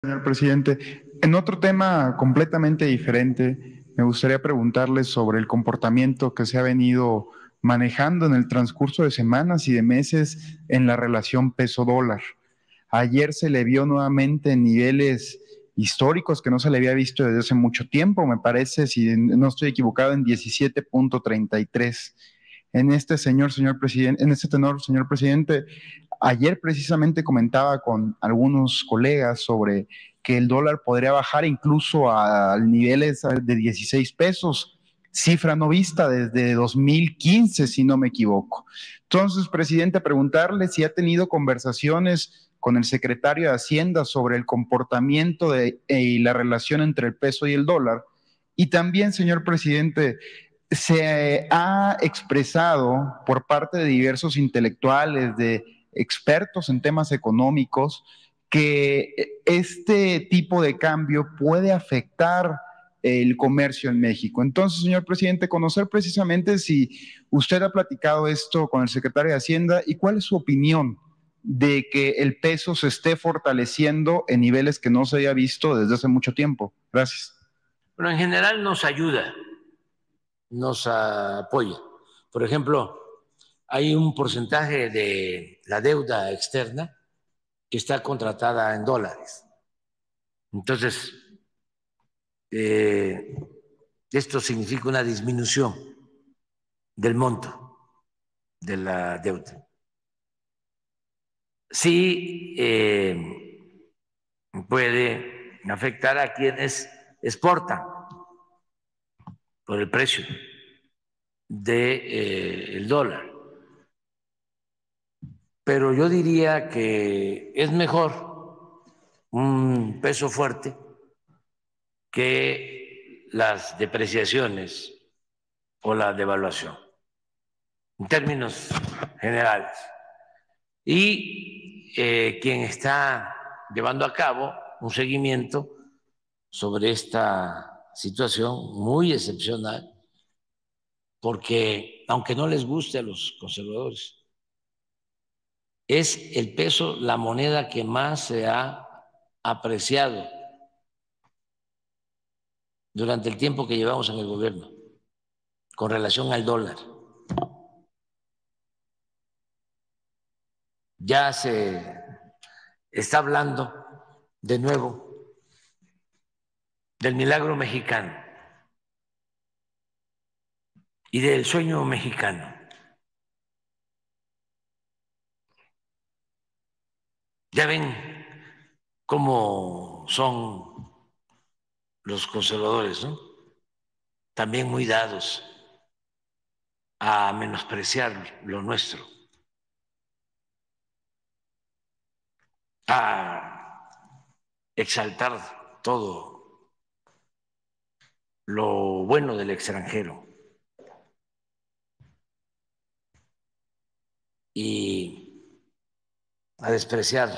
Señor presidente. En otro tema completamente diferente, me gustaría preguntarle sobre el comportamiento que se ha venido manejando en el transcurso de semanas y de meses en la relación peso-dólar. Ayer se le vio nuevamente en niveles históricos que no se le había visto desde hace mucho tiempo, me parece, si no estoy equivocado, en 17.33. Señor presidente, en este tenor, señor presidente, ayer precisamente comentaba con algunos colegas sobre que el dólar podría bajar incluso a niveles de 16 pesos, cifra no vista desde 2015, si no me equivoco. Entonces, presidente, preguntarle si ha tenido conversaciones con el secretario de Hacienda sobre el comportamiento y la relación entre el peso y el dólar. Y también, señor presidente, se ha expresado por parte de diversos intelectuales, de expertos en temas económicos, que este tipo de cambio puede afectar el comercio en México. Entonces, señor presidente, conocer precisamente si usted ha platicado esto con el secretario de Hacienda y cuál es su opinión de que el peso se esté fortaleciendo en niveles que no se haya visto desde hace mucho tiempo. Gracias. Bueno, en general nos ayuda, nos apoya. Por ejemplo, hay un porcentaje de la deuda externa que está contratada en dólares. Entonces, eh, esto significa una disminución del monto de la deuda. Sí, puede afectar a quienes exportan por el precio del dólar. Pero yo diría que es mejor un peso fuerte que las depreciaciones o la devaluación, en términos generales. Y quien está llevando a cabo un seguimiento sobre esta situación muy excepcional, porque aunque no les guste a los conservadores, es el peso la moneda que más se ha apreciado durante el tiempo que llevamos en el gobierno con relación al dólar. Ya se está hablando de nuevo del milagro mexicano y del sueño mexicano. Ya ven cómo son los conservadores, ¿no? También muy dados a menospreciar lo nuestro, a exaltar todo lo bueno del extranjero y a despreciar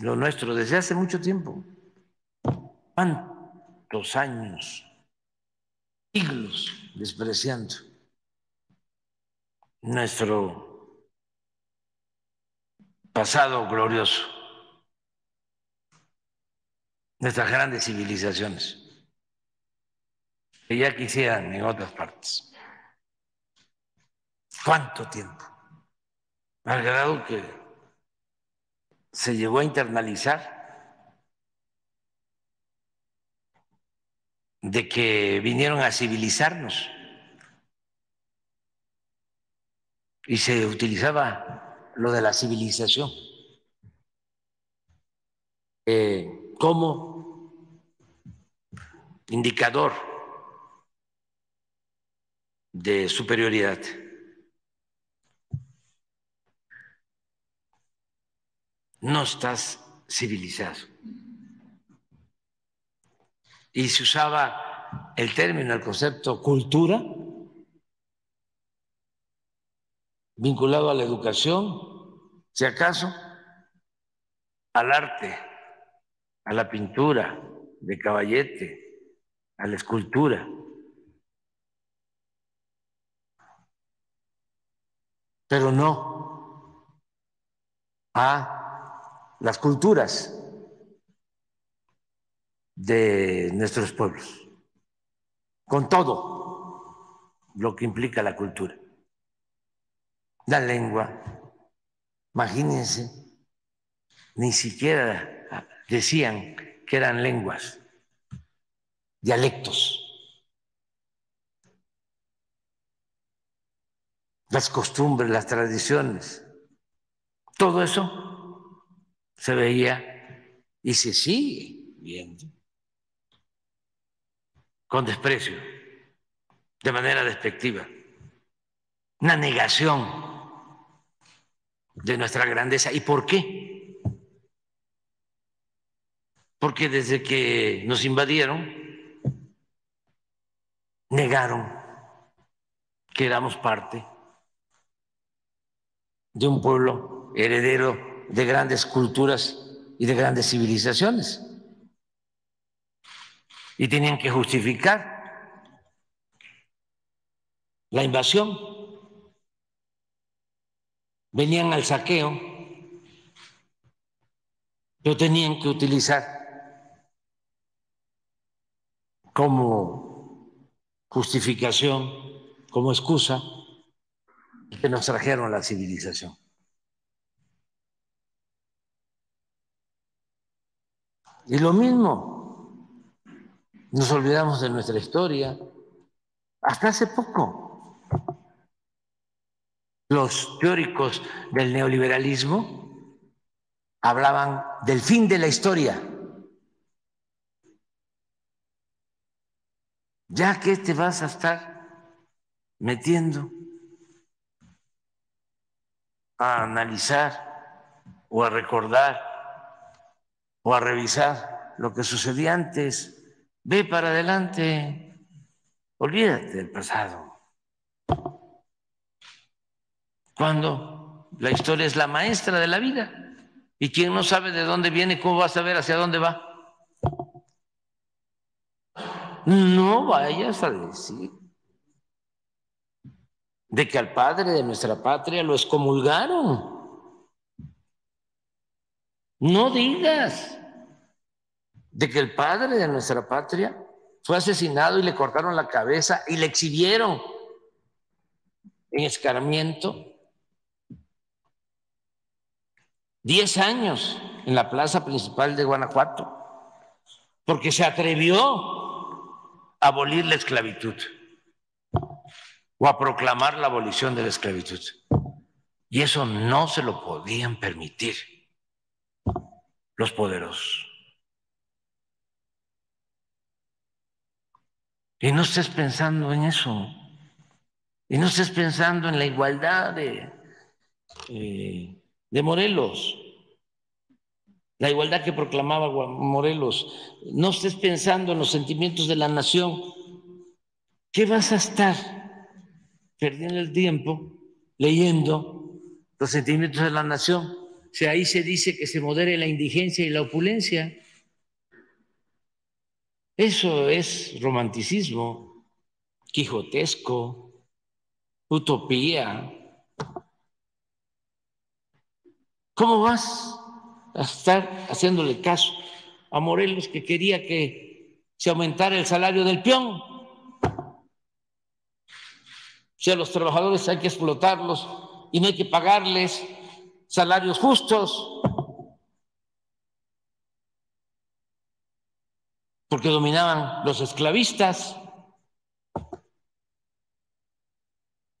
lo nuestro desde hace mucho tiempo. ¿Cuántos años, siglos despreciando nuestro pasado glorioso, nuestras grandes civilizaciones, que ya quisieran en otras partes? ¿Cuánto tiempo? Al grado que se llegó a internalizar de que vinieron a civilizarnos y se utilizaba lo de la civilización como indicador de superioridad. No estás civilizado. Y se usaba el término, el concepto cultura, vinculado a la educación, si acaso, al arte, a la pintura de caballete, a la escultura, pero no a las culturas de nuestros pueblos, con todo lo que implica la cultura, la lengua. Imagínense, ni siquiera decían que eran lenguas, dialectos. Las costumbres, las tradiciones, todo eso se veía y se sigue viendo con desprecio, de manera despectiva, una negación de nuestra grandeza. ¿Y por qué? Porque desde que nos invadieron, negaron que éramos parte de un pueblo heredero de grandes culturas y de grandes civilizaciones. Y tenían que justificar la invasión. Venían al saqueo, pero tenían que utilizar como justificación, como excusa, que nos trajeron la civilización. Y lo mismo, nos olvidamos de nuestra historia. Hasta hace poco, los teóricos del neoliberalismo hablaban del fin de la historia. Ya que te vas a estar metiendo a analizar o a recordar o a revisar lo que sucedía antes, ve para adelante, olvídate del pasado. Cuando la historia es la maestra de la vida y quien no sabe de dónde viene, ¿cómo va a saber hacia dónde va? No vayas a decir de que al padre de nuestra patria lo excomulgaron. No digas de que el padre de nuestra patria fue asesinado y le cortaron la cabeza y le exhibieron en escarmiento 10 años en la plaza principal de Guanajuato, porque se atrevió a abolir la esclavitud o a proclamar la abolición de la esclavitud. Y eso no se lo podían permitir los poderosos. Y no estés pensando en eso. Y no estés pensando en la igualdad de Morelos, la igualdad que proclamaba Morelos. No estés pensando en los sentimientos de la nación. ¿Qué vas a estar perdiendo el tiempo leyendo los sentimientos de la nación? Si ahí se dice que se modere la indigencia y la opulencia. Eso es romanticismo, quijotesco, utopía. ¿Cómo vas a estar haciéndole caso a Morelos, que quería que se aumentara el salario del peón? Si a los trabajadores hay que explotarlos y no hay que pagarles salarios justos, porque dominaban los esclavistas.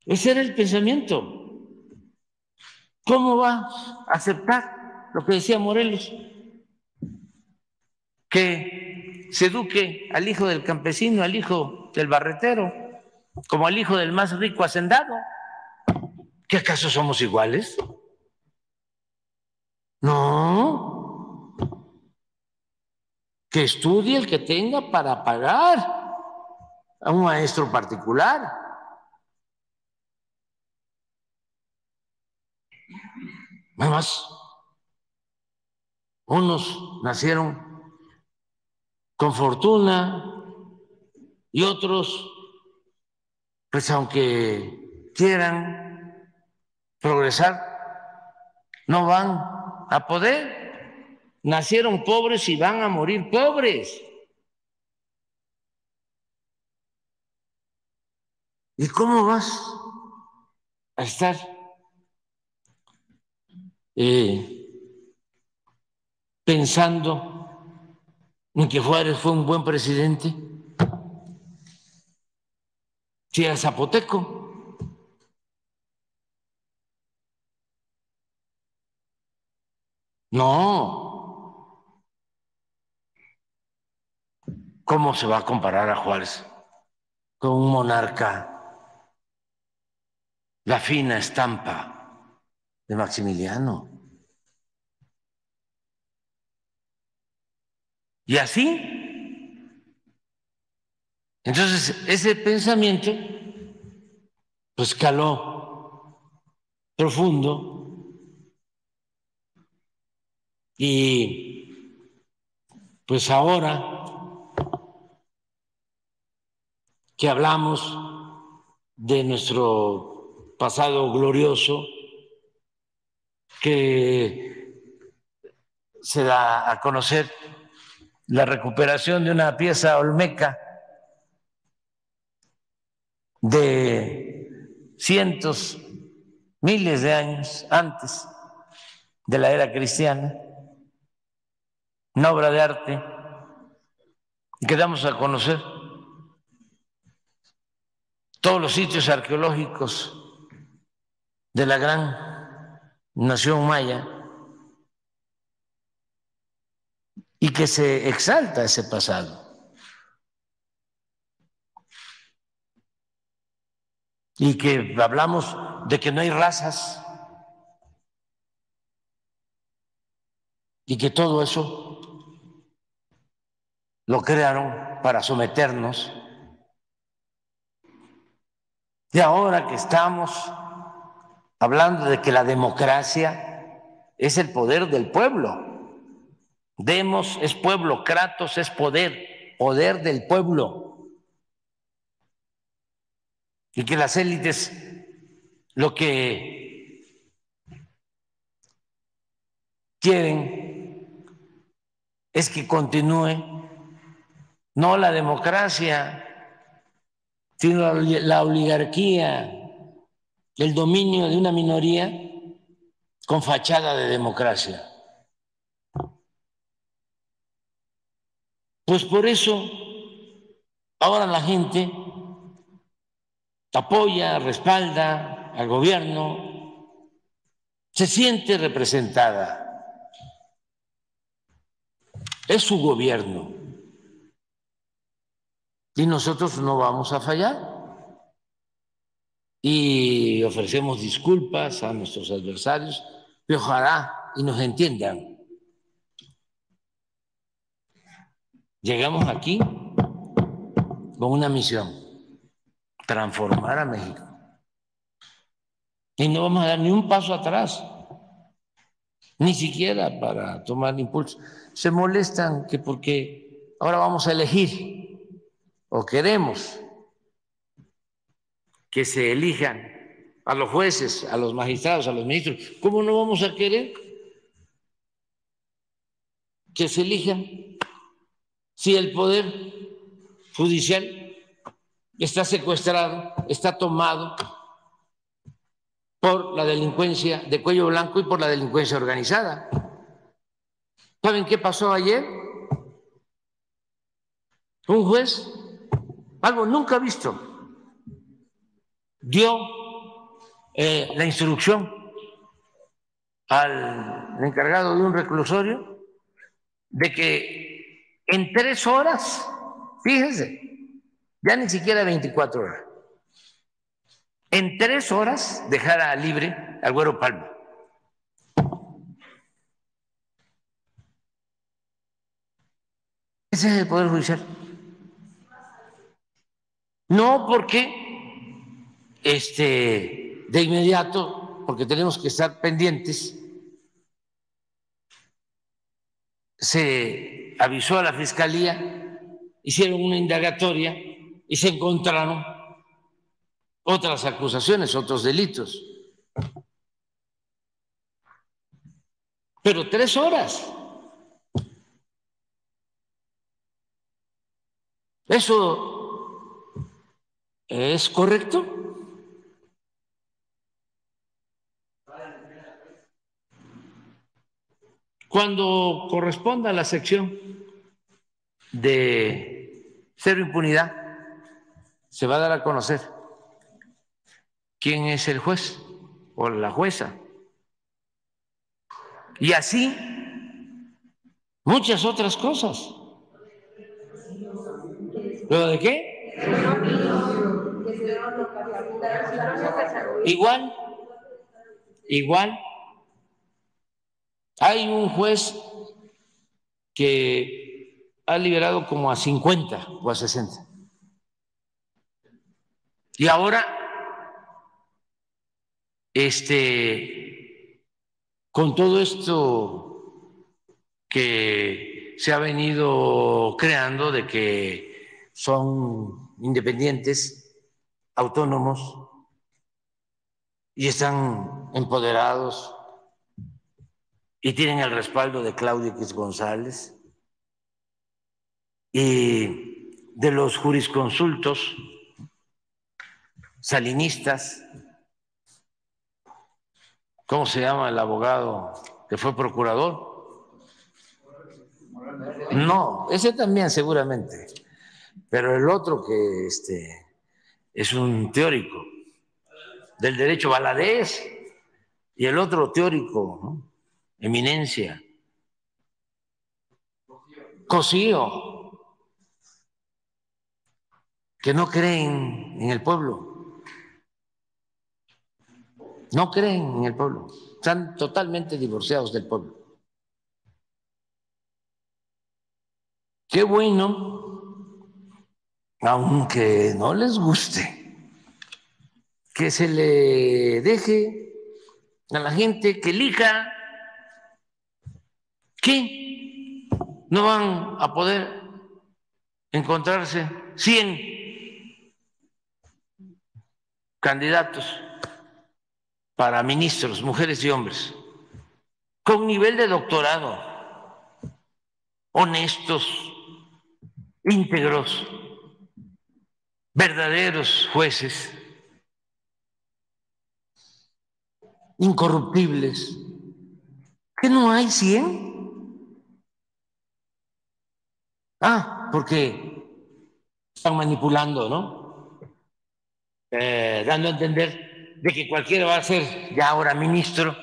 Ese era el pensamiento. ¿Cómo va a aceptar lo que decía Morelos? Que se eduque al hijo del campesino, al hijo del barretero, como al hijo del más rico hacendado. ¿Qué acaso somos iguales? No. Que estudie el que tenga para pagar a un maestro particular. Además, unos nacieron con fortuna y otros, pues aunque quieran progresar, no van a poder. nacieron pobres y van a morir pobres. ¿Y cómo vas a estar pensando en que Juárez fue un buen presidente? Si era zapoteco. No. ¿Cómo se va a comparar a Juárez con un monarca, la fina estampa de Maximiliano? Y así, entonces ese pensamiento pues caló profundo y pues ahora que hablamos de nuestro pasado glorioso, que se da a conocer la recuperación de una pieza olmeca de cientos, miles de años antes de la era cristiana, una obra de arte, y que damos a conocer todos los sitios arqueológicos de la gran nación maya, y que se exalta ese pasado, y que hablamos de que no hay razas, y que todo eso lo crearon para someternos. Y ahora que estamos hablando de que la democracia es el poder del pueblo, demos es pueblo, kratos es poder, poder del pueblo, y que las élites lo que quieren es que continúe no la democracia, sino la oligarquía, el dominio de una minoría con fachada de democracia. Pues por eso ahora la gente apoya, respalda al gobierno, se siente representada. Es su gobierno y nosotros no vamos a fallar. Y ofrecemos disculpas a nuestros adversarios y ojalá y nos entiendan. Llegamos aquí con una misión: transformar a México. Y no vamos a dar ni un paso atrás, ni siquiera para tomar impulso. Se molestan que porque ahora vamos a elegir o queremos que se elijan a los jueces, a los magistrados, a los ministros. ¿Cómo no vamos a querer que se elijan si el poder judicial está secuestrado, está tomado por la delincuencia de cuello blanco y por la delincuencia organizada? ¿Saben qué pasó ayer? Un juez, algo nunca visto, dio la instrucción al encargado de un reclusorio de que en 3 horas, fíjense, ya ni siquiera 24 horas, en 3 horas dejara libre al Güero Palma. Ese es el Poder Judicial. No porque de inmediato, porque tenemos que estar pendientes, se avisó a la Fiscalía, hicieron una indagatoria y se encontraron otras acusaciones, otros delitos. Pero 3 horas. ¿Eso es correcto? Cuando corresponda a la sección de cero impunidad, se va a dar a conocer quién es el juez o la jueza. Y así muchas otras cosas. ¿Pero de qué? Igual, igual. Hay un juez que ha liberado como a 50 o a 60. Y ahora, con todo esto que se ha venido creando de que son independientes, autónomos y están empoderados y tienen el respaldo de Claudio X González y de los jurisconsultos salinistas. ¿Cómo se llama el abogado que fue procurador? No, ese también seguramente, pero el otro que es un teórico del derecho, Valadez, y el otro teórico, ¿no? Eminencia, Cosío, que no creen en el pueblo, no creen en el pueblo, están totalmente divorciados del pueblo. Qué bueno, aunque no les guste, que se le deje a la gente que elija, que no van a poder encontrarse 100 candidatos para ministros, mujeres y hombres, con nivel de doctorado, honestos, íntegros, verdaderos jueces, incorruptibles. ¿Que no hay 100? Porque están manipulando, ¿no? Dando a entender de que cualquiera va a ser ya ahora ministro.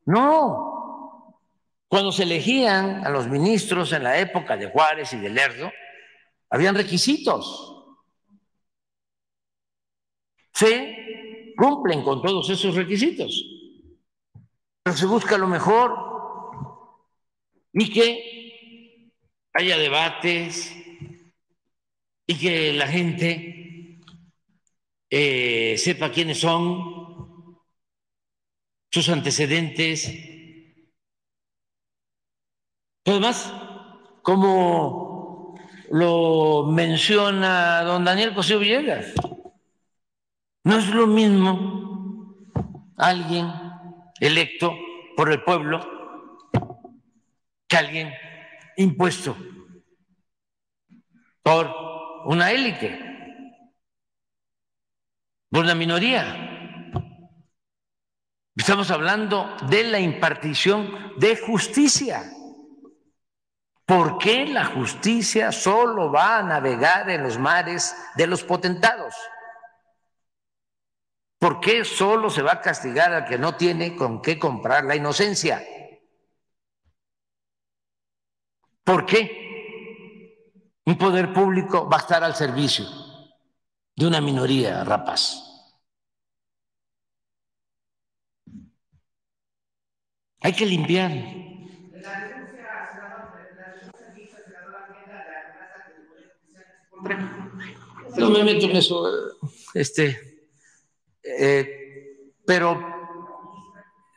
No. Cuando se elegían a los ministros en la época de Juárez y de Lerdo, habían requisitos. Se cumplen con todos esos requisitos, pero se busca lo mejor y que haya debates y que la gente sepa quiénes son, sus antecedentes. Además, como lo menciona don Daniel Cosío Villegas, no es lo mismo alguien electo por el pueblo que alguien impuesto por una élite, por una minoría. Estamos hablando de la impartición de justicia. ¿Por qué la justicia solo va a navegar en los mares de los potentados? ¿Por qué solo se va a castigar al que no tiene con qué comprar la inocencia? ¿Por qué un poder público va a estar al servicio de una minoría rapaz? Hay que limpiar. No me meto en eso, pero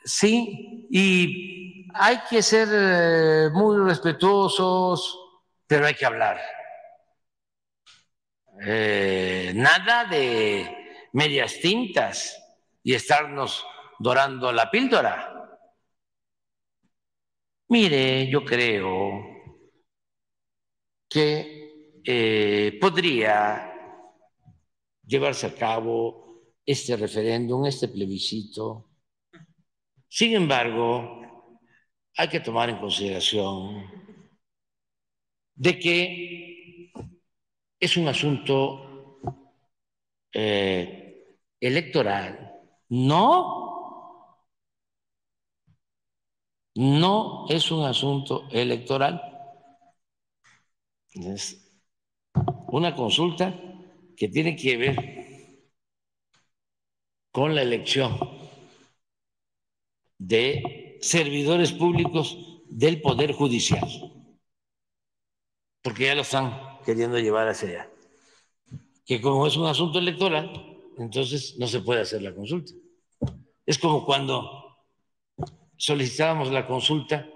sí, y hay que ser muy respetuosos, pero hay que hablar. Nada de medias tintas y estarnos dorando la píldora. Mire, yo creo que podría llevarse a cabo este referéndum, este plebiscito. Sin embargo, hay que tomar en consideración de que es un asunto electoral. No es un asunto electoral. Es una consulta que tiene que ver con la elección de servidores públicos del Poder Judicial, porque ya lo están queriendo llevar hacia allá. Que como es un asunto electoral, entonces no se puede hacer la consulta. Es como cuando solicitábamos la consulta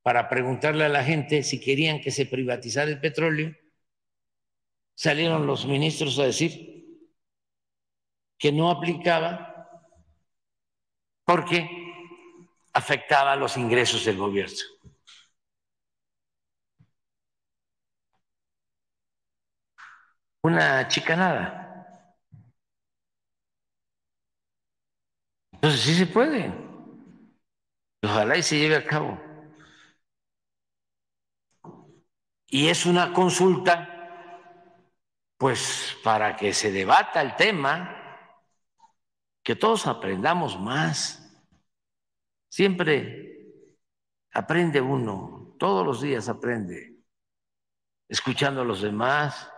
para preguntarle a la gente si querían que se privatizara el petróleo, salieron los ministros a decir que no aplicaba porque afectaba los ingresos del gobierno. Una chicanada. Entonces sí se puede. Ojalá y se lleve a cabo. Y es una consulta, pues, para que se debata el tema, que todos aprendamos más. Siempre aprende uno, todos los días aprende, escuchando a los demás.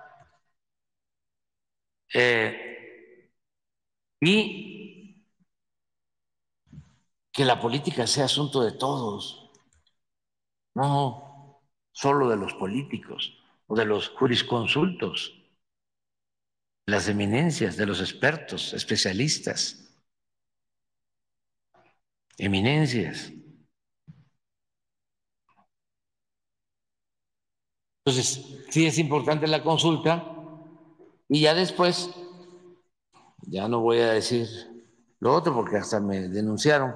Y que la política sea asunto de todos, no solo de los políticos o de los jurisconsultos, de las eminencias, de los expertos, especialistas, eminencias. Entonces, sí es importante la consulta y ya después, ya no voy a decir lo otro porque hasta me denunciaron,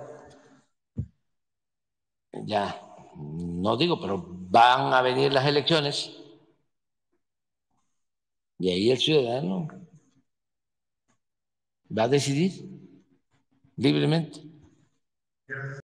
ya no digo, pero van a venir las elecciones y ahí el ciudadano va a decidir libremente.